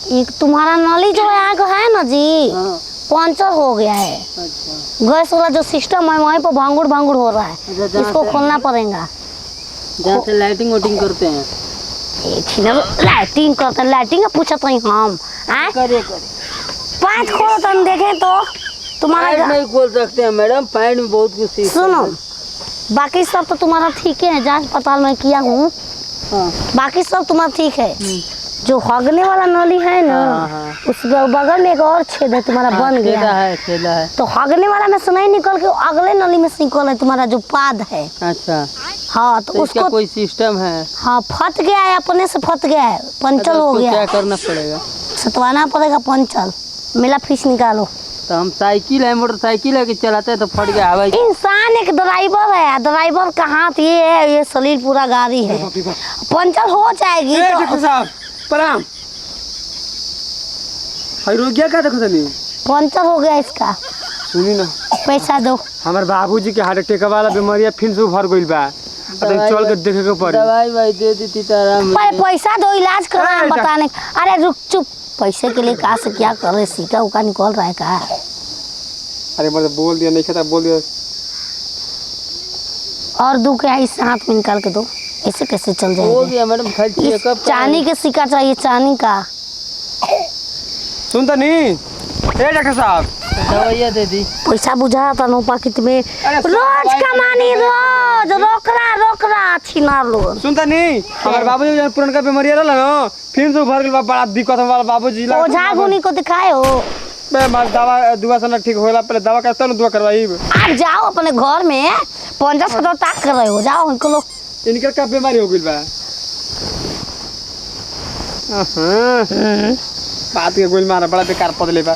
एक तुम्हारा नली जो है ना जी, पंचर हो गया है। अच्छा। गैस वाला जो सिस्टम है वहीं पर भांगुड़ भांगुड़ हो रहा है। इसको खोलना पड़ेगा। जहाँ से लाइटिंग वोटिंग करते हैं। लाइटिंग करते हैं, लाइटिंग का पूछा तो हम करे 5 खोलो तो हम देखें तो तुम्हारा नहीं खोल सकते हैं मैडम, पैंट में बहुत कुछ। सुनो, बाकी सब तो तुम्हारा ठीक है, जांच पड़ताल मैं किया हूँ। बाकी सब तुम्हारा ठीक है। जो हगने वाला नली है ना, उसके बगल में एक और छेद है तुम्हारा, बन गया है। छेदा है। तो हगने वाला में से नहीं निकल के अगले नली में से निकल है तुम्हारा जो पाद है। अच्छा। हाँ तो उसको कोई सिस्टम है। हाँ फट गया है, अपने से फट गया है, पंचर हो गया। क्या करना पड़ेगा? सतवाना पड़ेगा पंचर। मेरा फीस निकालो। तो हम साइकिल है, मोटरसाइकिल है कि चलाते हैं तो फट गया हवाई। इंसान एक ड्राइवर है, ड्राइवर का हाथ ये है, ये सलील पूरा गाड़ी है, पंचर हो जाएगी। तो साहब प्रणाम। गया का देखो तनी, पंचर हो गया इसका। सुनी ना, पैसा दो। हमारे बाबूजी के हार्ट अटैक वाला बीमारी फिर से उभर गइल बा। चल के देखे के पड़ी। दवाई दे दी ताराम। पैसा दो, इलाज करा बताने। अरे रुक चुप, पैसे के लिए कहा से क्या कर रहे, सीका उका निकल रहा है का? अरे मतलब बोल दिया, नहीं खाता बोल दिया। और दो क्या इस हाथ में निकाल के दो, ऐसे कैसे चल जाएगा? हो गया मैडम, चांदी के सिक्का चाहिए, चांदी का। सुनता नहीं डॉक्टर साहब, दवाइयाँ दे दी। पैसा बुझा था नो पाकिट में, रोज कमानी, रोज रोकरा छीना लो। सुनता नहीं, हमारे बाबूजी जो पुराना बीमारी रहला ना, फिर से उभर गइल बा। बड़ा दिक्कत है वाला बाबूजी। ओझा गुनी को दिखाए हो? बे मार दवा दुआ से ना ठीक होला, पहले दवा करता ना दुआ करवाई। आप जाओ अपने घर में, 50 ताक कर रहे हो, जाओ इनको लो। इनकर का बीमारी हो गइल बा? बात के गोल मारा, बड़ा बेकार पदले बा।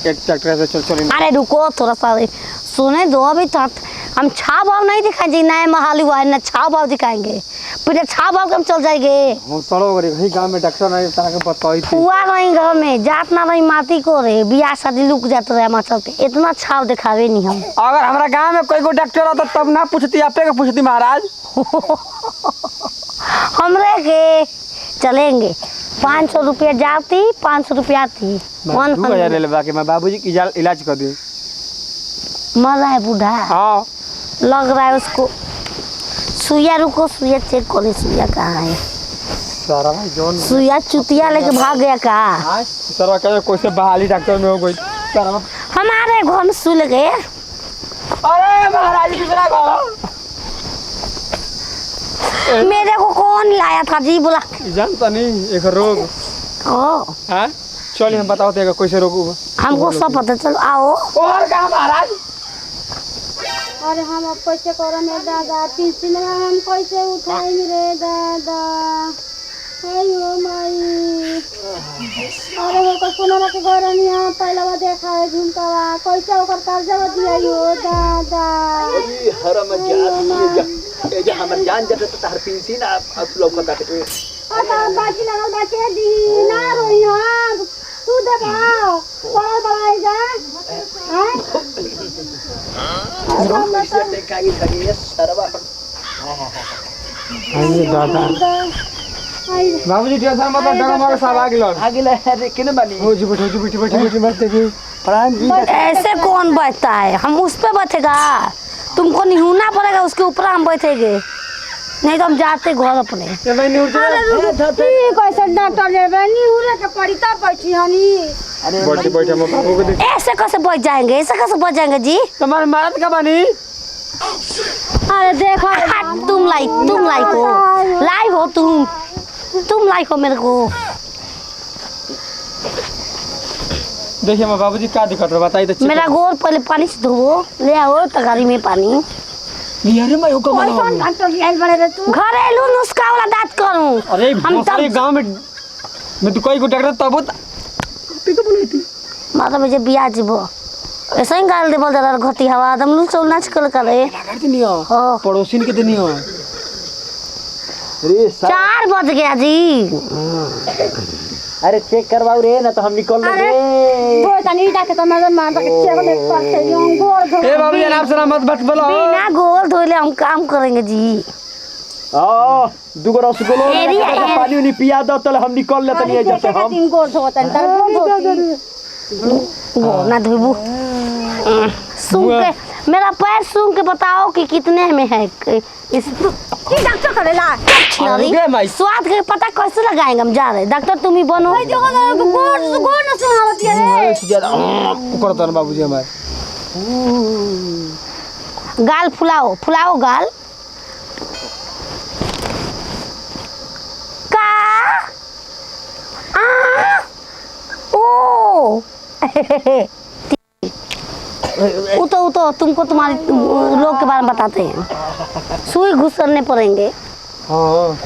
एक ट्रैक्टर से चल। अरे रुको थोड़ा सा, सुने दो अभी तक। हम छाव भाव नहीं दिखाएंगे, नए महाली हुआ है ना, छाव भाव दिखाएंगे। फिर छाव भाव हम चल जाएंगे। हम चलो गरीब गांव में डॉक्टर नहीं तरह के बताई थी। हुआ नहीं घर में, जात ना नहीं माटी को रे, बियाह शादी लुक जाते रहे हमारे चलते। इतना छाव दिखावे नहीं हम। अगर हमारा गांव में कोई डॉक्टर होता तब ना पूछती, आपे का पूछती महाराज। हमरे के चलेंगे 500 रुपया जाती, 500 रुपया आती। 1000 ले लेबा के मैं बाबूजी की इलाज कर दी। मर रहा है बूढ़ा। हाँ लग रहा है उसको। सुइया रुको, सुइया चेक करो, सुइया कहाँ है? सारा भाई जोन सुइया चुतिया लेके भाग गया का? सारा कहे कोई से बहाली डॉक्टर में हो गई। हमारे घर में सुल गए। अरे महाराज दूसरा घर मेरे को कौन लाया था जी? बोला जानता नहीं, एक रोग। ओ हाँ चल हम बताओ तेगा कैसे रोग हुआ। हमको सब पता चल। आओ। और कहाँ महाराज? अरे हम अब कैसे करो में दादा, पेंशन हम कैसे उठाएंगे रे दादा? अयो माई, अरे वो को सोना के घर में यहाँ पहला बार देखा है झुमकावा, कैसे ओकर कर्जा दिया यो दादा? हरम जा हमर जान जब तो तार पेंशन आप लोग पता है। और बाकी लगल बाकी दी ना रोई हम। तू देखा बड़ा बड़ा जा हैं? देखा कि लगी सरवा। अरे दादा बाबूजी टेंशन मत लो, डगमग सब आगे अरे किने बनी हो जी बैठो मत देखिए। प्राण जी ऐसे कौन बैठता है? हम उस पे बैठेगा, तुमको निहुना पड़ेगा, उसके ऊपर हम बैठेंगे, नहीं तो हम जाते घर अपने। कैसे डॉक्टर ले बनी उरे के पड़ीता बैठी हनी। अरे बैठे हम बाबू को देख। ऐसे कैसे बैठ जाएंगे? ऐसे कैसे बैठ जाएंगे जी? तुम्हारे मर्द का बनी। अरे देखो तुम लाई हो तुम लाई हो मेरे को। देखिए मैं बाबूजी क्या दिक्कत है बताइए तो। मेरा गोर पहले पानी से धो ले आओ, तगारी में पानी। यार मैं हो कब डॉक्टर ले बड़े रे तू। घरेलू नुस्खा वाला दांत करूं? अरे हम तब गांव में मैं तो कोई को डॉक्टर तब तो बोली थी माता मुझे बियाह जीबो ऐसे ही गाल दे बोल जरा घटी हवा दम लू चल नाच कर करे। करती नहीं हो पड़ोसिन के नहीं हो। अरे 4 बज गया जी। अरे चेक करवाओ रे ना तो हम निकल अरे वो तनी डाके तो मैं मान के चेक ले करते हम गोड़ धो। ए बाबूजी नाम से मत बट बोलो। बिना गोल धोले हम काम करेंगे जी। दुगो रसगुल्ला पानी उनी पिया दो तले हम निकल लेते नहीं जैसे हम तीन गोर धोतन तर वो ना धोबू सूंघ के मेरा पैर सूंघ के बताओ कि कितने में है इस की डॉक्टर करेला स्वाद के पता कैसे लगाएंगे हम जा रहे डॉक्टर तुम ही बनो गोर गोर न सुनावती है करता ना बाबूजी हमारे गाल फुलाओ फुलाओ गाल का आ ओ उतो तुमको तुम्हारे लोग के बारे में बताते हैं सुई घुसरने पड़ेंगे हाँ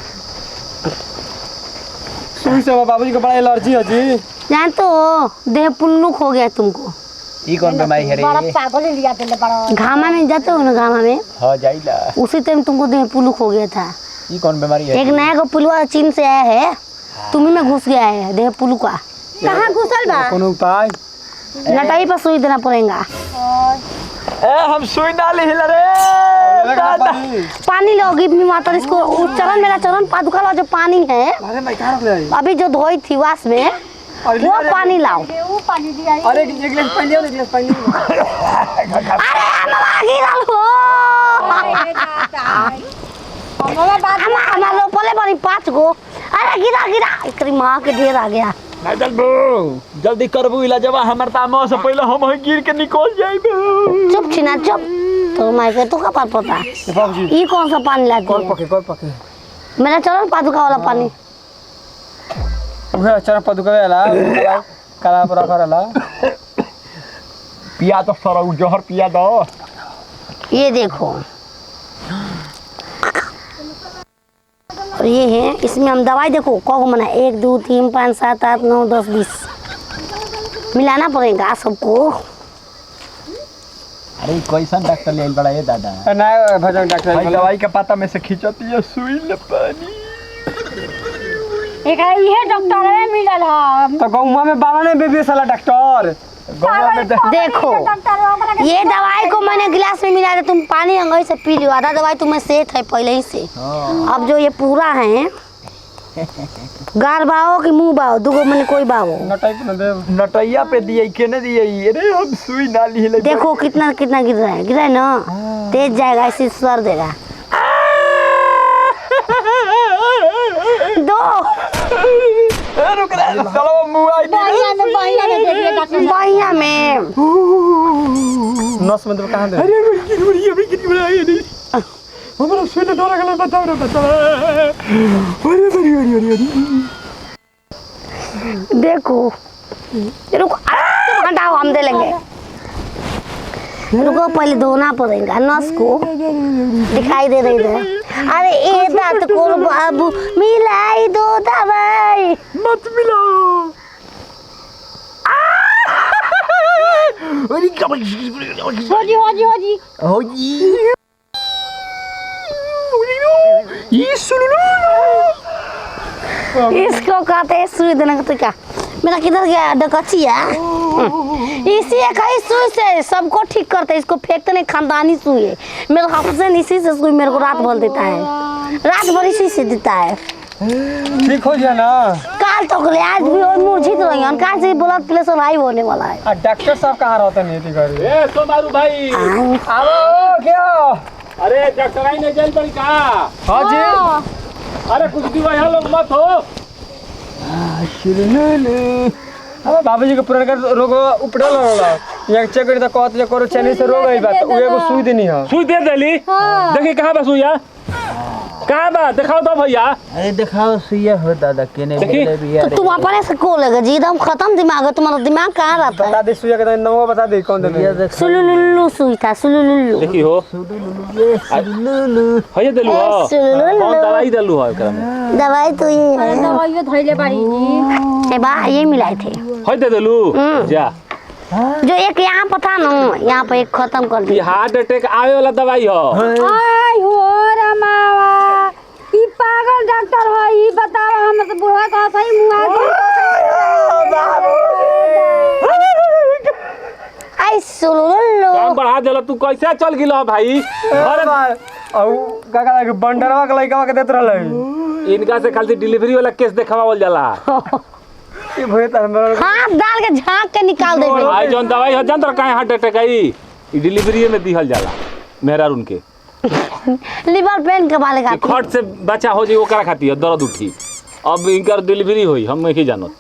सुई से बाबूजी को बड़ा एलर्जी है जी जानते हो देह पुल्लुक हो गया तुमको ई कौन बीमारी है रे बड़ा पागल लिया देले बड़ा घामा में जाते हो ना घामा में हां जाइला उसी टाइम तुमको देह पुल्लुक हो गया था ई कौन बीमारी है एक नया को पुलवा चीन से आया है तुम्ही में घुस गया है देह पुलुका कहां घुसल बा कौन उपाय नटाई पर सुई देना पड़ेगा ए हम सुई ना ले रे पानी लो गिव मी वाटर इसको चरण मेरा चरण पादुका लो जो पानी है अरे मैं कहां रख ले अभी जो धोई थी वास में वो पानी लाओ वो पानी दिया अरे एक गिलास पानी लियो एक गिलास पानी लियो अरे मामा गिरा लो हमारा लो पले बनी 5 गो अरे गिरा गिरा एकरी मां के ढेर आ गया नाइदल बो जल्दी करबू इलाजवा हमर तामो से पहले हम गिर के निकल जाइबे चुप छिना चुप तो मैं के तो का पता बाबूजी ये कौन सा पानी लाती कौन है पके मेरा चरण पादुका वाला पानी उहे चरण पदुका वाला काला पर रखला पिया तो सरौ जहर पिया दो ये देखो और ये है इसमें हम दवाई देखो कौन मना 1 2 3 5 7 8 9 10 20 मिलाना पड़ेगा सबको अरे कैसन डॉक्टर ले बड़ा ये दादा ना भजन डॉक्टर भाई दवाई के पाता में से खिंचती है सुई ले पानी एक ये डॉक्टर है मिलल है तो गौवा में बाबा ने बेबी साला डॉक्टर गौवा में देखो ये दवाई को मैंने गिलास में मिला दिया तुम पानी अंगई से पी लियो आधा दवाई तुम्हें सेट है पहले ही से अब जो ये पूरा है गार बाओ कि मुंह बाओ दुगो मैंने कोई बाओ नटाई पे न दे नटैया पे दिए के न दिए अरे हम सुई ना ली ले देखो कितना कितना गिर रहा है ना तेज जाएगा ऐसे स्वर देगा दो रुक रे चलो मुंह आई बढ़िया में देखिए डॉक्टर बढ़िया में नस में तो कहां दे अरे कितनी बड़ा है रे हमरा सुई ना डर गला बताओ रे बताओ अरे देखो रुको हटाओ हम दे लेंगे रुको पहले धोना पड़ेगा नस को दिखाई दे रही है अरे ए दांत को बाबू मिलाई दो दवाई मत मिलाओ अरे हो जी ये सुनो इसको कहते हैं सुई देने का तरीका मेरा किधर गया डकचिया इसी एक ही सुई से सबको ठीक करते हैं इसको फेंकते नहीं खानदानी सुई है मेरे हफ्ते इसी से सुई मेरे को रात भर देता है रात भर इसी से देता है ठीक हो गया ना काल तो गले आज भी और मूर्छित रही हन काल से ब्लड प्रेशर हाई होने वाला है डॉक्टर साहब कहां रहते नहीं थी घर ए सोमारू भाई आओ क्या अरे डॉक्टर आई ने जेल पर का हां जी अरे कुछ दिवा यहाँ लोग मत हो अब बाबूजी के पुराना रोग उपड़ल रहला या चेक करी त कहत जे करो चैनी से रोग आई बात उ एगो सुई देनी है सुई दे देली देखी कहां बा सुइया कहां बा दिखाओ तो भैया अरे दिखाओ सुइया हो दादा केने देखी? भी यार तो तुम अपने से को लगे जी एकदम खत्म दिमाग है तुम्हारा दिमाग कहाँ रहता है बता दे सुइया के नंबर बता दे कौन देने सुलुलुल्लू सुई था सुलुलुल्लू देखी हो भैया दिलू हो कौन सुलुलुल्लू दवाई दिलू हो एकरा में दवाई तो ये है दवाइयो धइले बाड़ी जी ए बा ये मिलाए थे है दे दिलू जा जो एक यहाँ पर था ना यहाँ पे एक खत्म कर ये दिया हार्ट अटैक आवे वाला दवाई हो आई हो रमावा ई पागल डॉक्टर है ई बताओ हम तो बुढ़वा का सही मुआ आई सुलुलुल्लू काम बढ़ा देला तू कैसे चल गिला भाई अरे औ का का बंडरवा के लइका के देत रहले इनका से खाली डिलीवरी वाला केस देखावल जाला। ई भई त हमरा हाथ डाल के झांक के निकाल देबे। आई जौन दवाई हो जान तो काहे हार्ट अटैक आई ई डिलीवरी में दिहल जाला मेहरार उनके लिवर पेन के वाले कि का खट से बचा हो जाई ओकरा खातिर दर्द उठी। अब इनकर डिलीवरी होई हम नहीं जानत।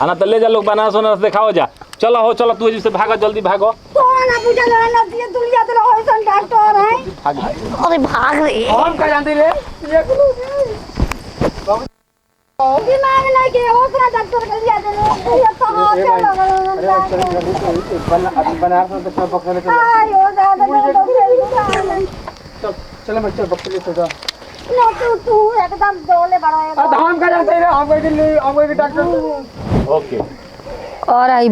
आना तो ले जा लोग बनारस बनारस देखाओ जा। चलो हो चलो तू से भागो जल्दी भागो। तो ना पूछा ना दिए दुनिया तो होइसन डॉक्टर है। अरे भाग रे। हम का जानते रे दिमाग नहीं के ओकरा डॉक्टर के लिया दे ये तो हाथ बनारस में तो बक्सले आयो दादा चल मैं चल बक्सले से जा नो तू एकदम डोले बड़ा है। हम का जानते रे हम के डॉक्टर ओके। और आई